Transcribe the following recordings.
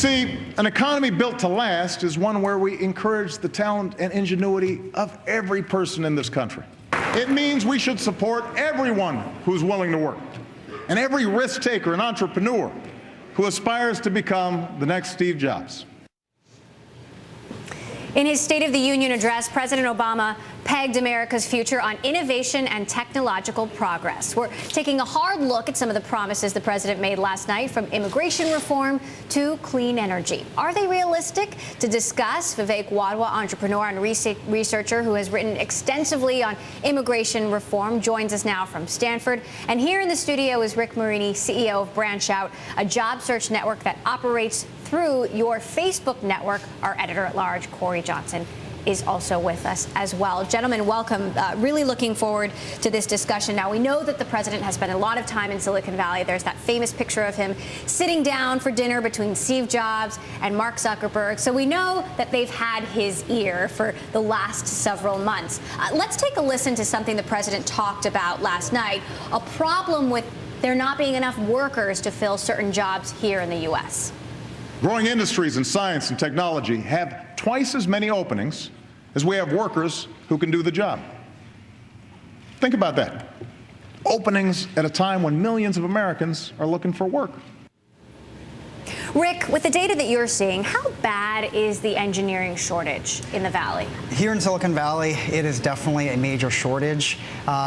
see, an economy built to last is one where we encourage the talent and ingenuity of every person in this country. It means we should support everyone who's willing to work, and every risk taker and entrepreneur who aspires to become the next Steve Jobs. In his State of the Union address, President Obama pegged America's future on innovation and technological progress. We're taking a hard look at some of the promises the president made last night, from immigration reform to clean energy. Are they realistic? To discuss, Vivek Wadhwa, entrepreneur and researcher who has written extensively on immigration reform, joins us now from Stanford. And here in the studio is Rick Marini, CEO of BranchOut, a job search network that operates through your Facebook network. Our editor-at-large, Cory is also with us as well. Gentlemen, welcome. Really looking forward to this discussion. Now, we know that the president has spent a lot of time in Silicon Valley. There's that famous picture of him sitting down for dinner between Steve Jobs and Mark Zuckerberg. So we know that they've had his ear for the last several months. Let's take a listen to something the president talked about last night, a problem with there not being enough workers to fill certain jobs here in the U.S. Growing industries in science and technology have twice as many openings as we have workers who can do the job. Think about that. Openings at a time when millions of Americans are looking for work. Rick, with the data that you're seeing, how bad is the engineering shortage in the Valley? Here in Silicon Valley, it is definitely a major shortage.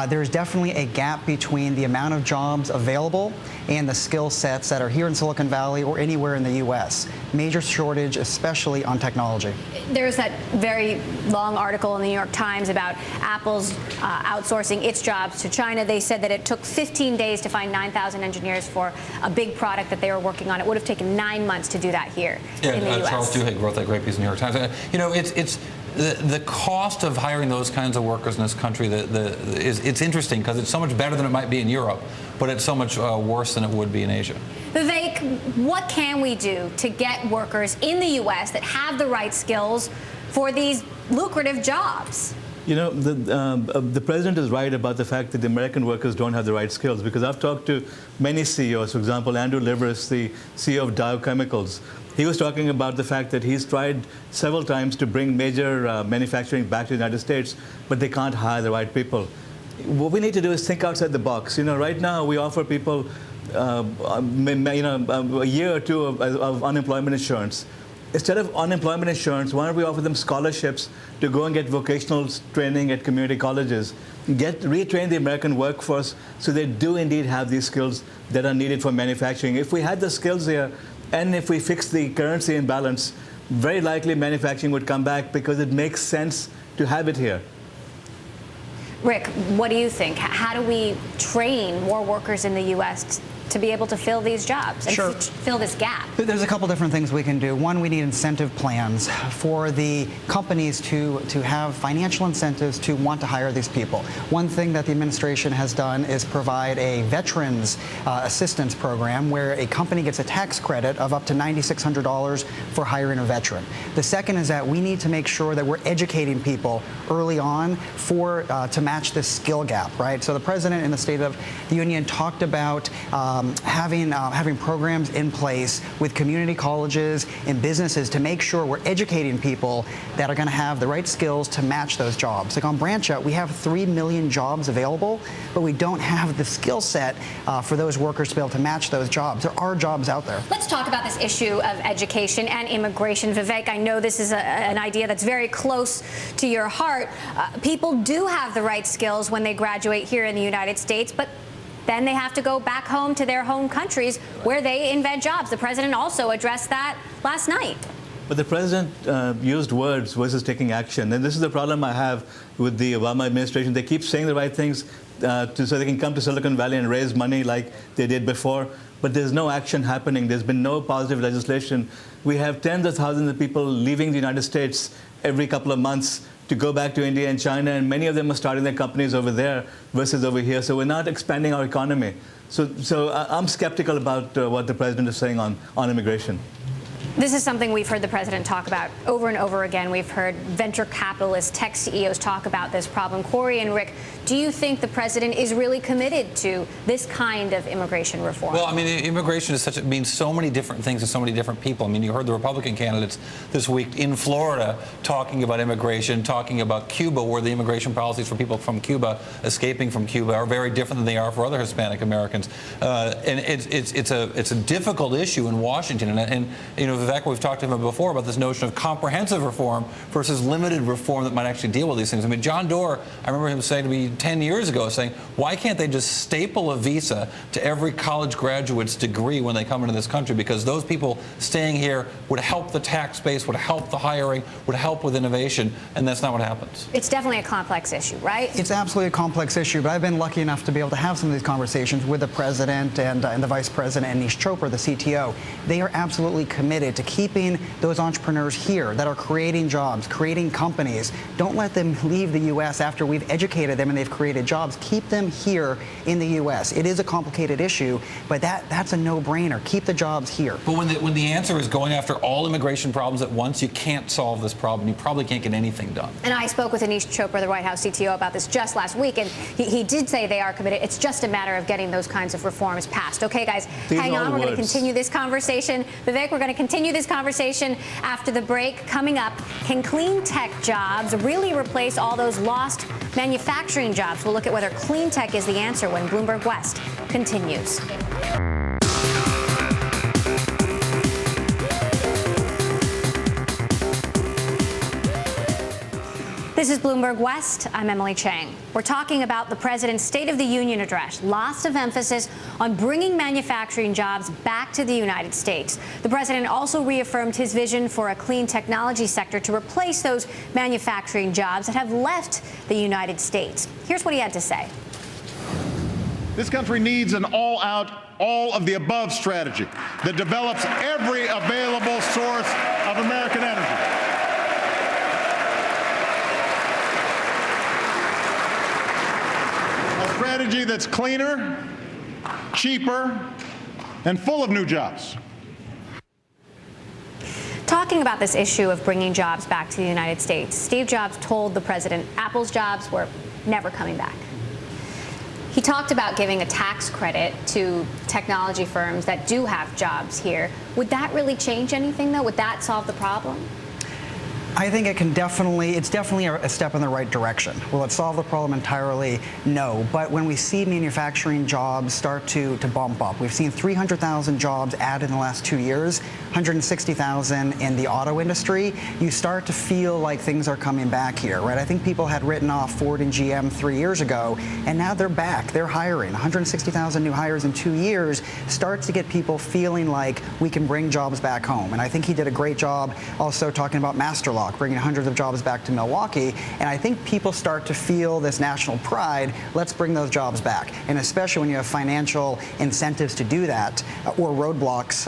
There's definitely a gap between the amount of jobs available and the skill sets that are here in Silicon Valley or anywhere in the U.S. Major shortage, especially on technology. There's that very long article in the New York Times about Apple's outsourcing its jobs to China. They said that it took 15 days to find 9,000 engineers for a big product that they were working on. It would have taken 9 months to do that here in the U.S. Charles Duhigg wrote that great piece in the New York Times. You know, it's the cost of hiring those kinds of workers in this country. It's interesting because it's so much better than it might be in Europe, but it's so much worse than it would be in Asia. Vivek, what can we do to get workers in the U.S. that have the right skills for these lucrative jobs? You know, the president is right about the fact that the American workers don't have the right skills, because I've talked to many CEOs. For example, Andrew Liveris, the CEO of Dow Chemicals. He was talking about the fact that he's tried several times to bring major manufacturing back to the United States, but they can't hire the right people. What we need to do is think outside the box. You know, right now we offer people, a year or two of unemployment insurance. Instead of unemployment insurance, why don't we offer them scholarships to go and get vocational training at community colleges, retrain the American workforce so they do indeed have these skills that are needed for manufacturing. If we had the skills here, and if we fix the currency imbalance, very likely manufacturing would come back because it makes sense to have it here. Rick, what do you think? How do we train more workers in the U.S. to be able to fill these jobs and fill this gap? There's a couple different things we can do. One, we need incentive plans for the companies to have financial incentives to want to hire these people. One thing that the administration has done is provide a veterans assistance program where a company gets a tax credit of up to $9,600 for hiring a veteran. The second is that we need to make sure that we're educating people early on to match this skill gap, right? So the president in the State of the Union talked about having programs in place with community colleges and businesses to make sure we're educating people that are going to have the right skills to match those jobs. Like on BranchOut, we have 3 million jobs available, but we don't have the skill set for those workers to be able to match those jobs. There are jobs out there. Let's talk about this issue of education and immigration. Vivek, I know this is an idea that's very close to your heart. People do have the right skills when they graduate here in the United States, but then they have to go back home to their home countries where they invent jobs. The president also addressed that last night. But the president used words versus taking action. And this is the problem I have with the Obama administration. They keep saying the right things so they can come to Silicon Valley and raise money like they did before. But there's no action happening. There's been no positive legislation. We have tens of thousands of people leaving the United States every couple of months to go back to India and China, and many of them are starting their companies over there versus over here. So we're not expanding our economy. So I'm skeptical about what the president is saying on immigration. This is something we've heard the president talk about over and over again. We've heard venture capitalists, tech CEOs talk about this problem. Cory and Rick, do you think the president is really committed to this kind of immigration reform? Well, I mean, immigration is it means so many different things to so many different people. I mean, you heard the Republican candidates this week in Florida talking about immigration, talking about Cuba, where the immigration policies for people from Cuba, escaping from Cuba, are very different than they are for other Hispanic Americans. And it's a difficult issue in Washington. And you know, Vivek, we've talked to him before about this notion of comprehensive reform versus limited reform that might actually deal with these things. I mean, John Doerr, I remember him saying to me 10 years ago, saying, why can't they just staple a visa to every college graduate's degree when they come into this country? Because those people staying here would help the tax base, would help the hiring, would help with innovation, and that's not what happens. It's definitely a complex issue, right? It's absolutely a complex issue, but I've been lucky enough to be able to have some of these conversations with the president and the vice president and Anish Chopra, the CTO. They are absolutely committed to keeping those entrepreneurs here that are creating jobs, creating companies. Don't let them leave the U.S. after we've educated them and they've created jobs. Keep them here in the U.S. It is a complicated issue, but that's a no-brainer. Keep the jobs here. But when the answer is going after all immigration problems at once, you can't solve this problem. You probably can't get anything done. And I spoke with Anish Chopra, the White House CTO, about this just last week, and he did say they are committed. It's just a matter of getting those kinds of reforms passed. Okay, guys, hang on. We're going to continue this conversation. Vivek, we're going to continue this conversation after the break. Coming up, can clean tech jobs really replace all those lost manufacturing jobs? We'll look at whether clean tech is the answer when Bloomberg West continues. This is Bloomberg West. I'm Emily Chang. We're talking about the president's State of the Union address. Lots of emphasis on bringing manufacturing jobs back to the United States. The president also reaffirmed his vision for a clean technology sector to replace those manufacturing jobs that have left the United States. Here's what he had to say. This country needs an all-out, all-of-the-above strategy that develops every available source of American energy. Strategy that's cleaner, cheaper, and full of new jobs. Talking about this issue of bringing jobs back to the United States, Steve Jobs told the president Apple's jobs were never coming back. He talked about giving a tax credit to technology firms that do have jobs here. Would that really change anything, though? Would that solve the problem? I think it's definitely a step in the right direction. Will it solve the problem entirely? No. But when we see manufacturing jobs start to bump up, we've seen 300,000 jobs added in the last 2 years, 160,000 in the auto industry. You start to feel like things are coming back here, right? I think people had written off Ford and GM 3 years ago, and now they're back. They're hiring. 160,000 new hires in 2 years starts to get people feeling like we can bring jobs back home. And I think he did a great job also talking about Masterlock, bringing hundreds of jobs back to Milwaukee. And I think people start to feel this national pride. Let's bring those jobs back. And especially when you have financial incentives to do that, or roadblocks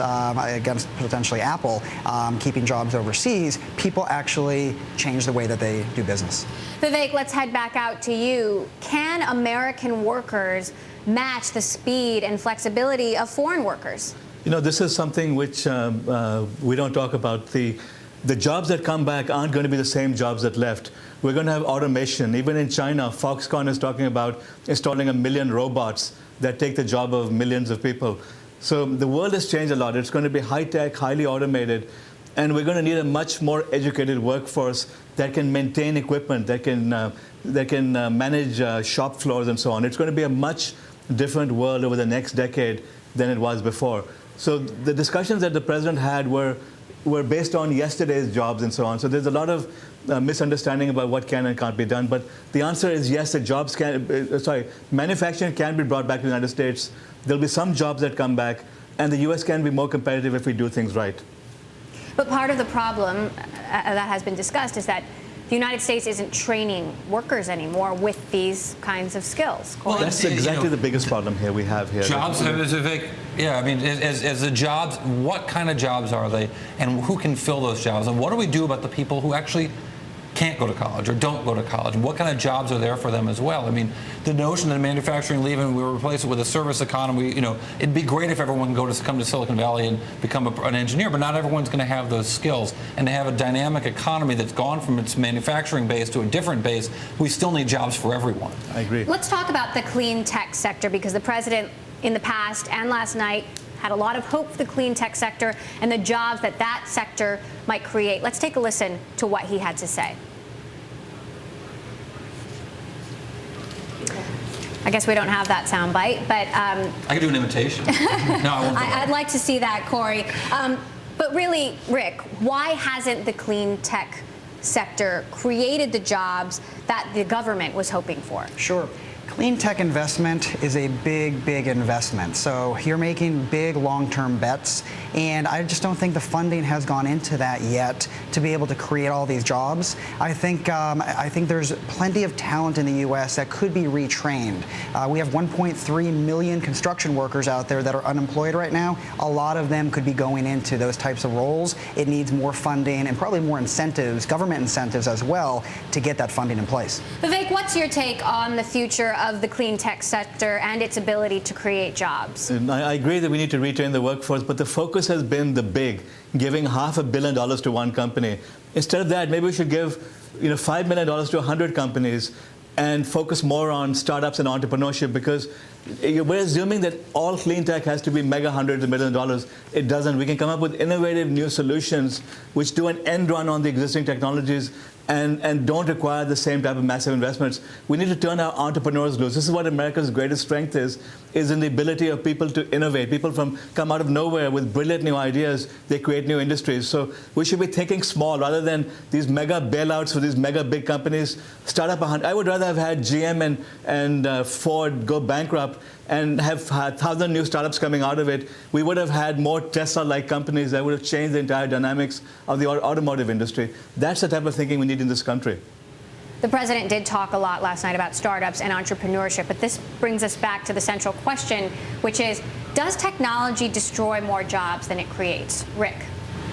against potentially Apple keeping jobs overseas, people actually change the way that they do business. Vivek, let's head back out to you. Can American workers match the speed and flexibility of foreign workers? You know, this is something which we don't talk about. The jobs that come back aren't going to be the same jobs that left. We're going to have automation. Even in China, Foxconn is talking about installing 1 million robots that take the job of millions of people. So the world has changed a lot. It's going to be high-tech, highly automated, and we're going to need a much more educated workforce that can maintain equipment, that can manage shop floors and so on. It's going to be a much different world over the next decade than it was before. So the discussions that the president had were based on yesterday's jobs and so on. So there's a lot of misunderstanding about what can and can't be done. But the answer is yes, manufacturing can be brought back to the United States. There'll be some jobs that come back, and the U.S. can be more competitive if we do things right. But part of the problem that has been discussed is that the United States isn't training workers anymore with these kinds of skills. Well, that's exactly the biggest problem here we have here. Jobs, yeah, I mean, as the jobs, what kind of jobs are they, and who can fill those jobs, and what do we do about the people who actually can't go to college or don't go to college? What kind of jobs are there for them as well? I mean, the notion that manufacturing leaving and we replace it with a service economy, it'd be great if everyone can come to Silicon Valley and become an engineer, but not everyone's going to have those skills. And to have a dynamic economy that's gone from its manufacturing base to a different base, we still need jobs for everyone. I agree. Let's talk about the clean tech sector, because the president in the past and last night had a lot of hope for the clean tech sector and the jobs that sector might create. Let's take a listen to what he had to say. I guess we don't have that sound bite, but I could do an imitation. No, I won't. I'd like to see that, Cory. But really, Rick, why hasn't the clean tech sector created the jobs that the government was hoping for? Sure. Clean tech investment is a big, big investment. So you're making big long-term bets, and I just don't think the funding has gone into that yet to be able to create all these jobs. I think there's plenty of talent in the U.S. that could be retrained. We have 1.3 million construction workers out there that are unemployed right now. A lot of them could be going into those types of roles. It needs more funding and probably more incentives, government incentives as well, to get that funding in place. Vivek, what's your take on the future of the clean tech sector and its ability to create jobs? I agree that we need to retrain the workforce, but the focus has been the big, giving $500 million to one company. Instead of that, maybe we should give $5 million to 100 companies and focus more on startups and entrepreneurship, because we're assuming that all clean tech has to be mega hundreds of millions of dollars. It doesn't. We can come up with innovative new solutions which do an end run on the existing technologies and don't require the same type of massive investments. We need to turn our entrepreneurs loose. This is what America's greatest strength is in the ability of people to innovate. People come out of nowhere with brilliant new ideas. They create new industries. So we should be thinking small rather than these mega bailouts for these mega big companies. Start up 100. I would rather have had GM and Ford go bankrupt and have had 1,000 new startups coming out of it. We would have had more Tesla-like companies that would have changed the entire dynamics of the automotive industry. That's the type of thinking we need in this country. The president did talk a lot last night about startups and entrepreneurship, but this brings us back to the central question, which is, does technology destroy more jobs than it creates? Rick?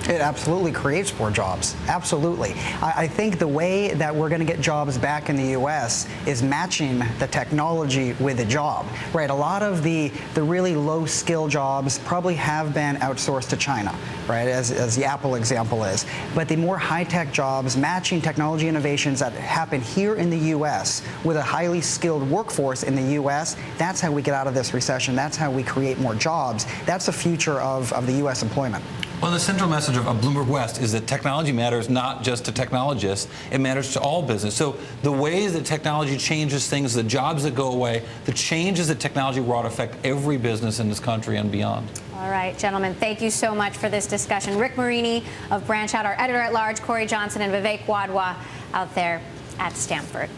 It absolutely creates more jobs. Absolutely. I think the way that we're going to get jobs back in the U.S. is matching the technology with the job, right? A lot of the really low-skill jobs probably have been outsourced to China, right, as the Apple example is. But the more high-tech jobs, matching technology innovations that happen here in the U.S. with a highly skilled workforce in the U.S., that's how we get out of this recession. That's how we create more jobs. That's the future of the U.S. employment. Well, the central message of Bloomberg West is that technology matters not just to technologists, it matters to all business. So the ways that technology changes things, the jobs that go away, the changes that technology wrought affect every business in this country and beyond. All right, gentlemen, thank you so much for this discussion. Rick Marini of BranchOut, our editor-at-large, Cory Johnson, and Vivek Wadhwa out there at Stanford.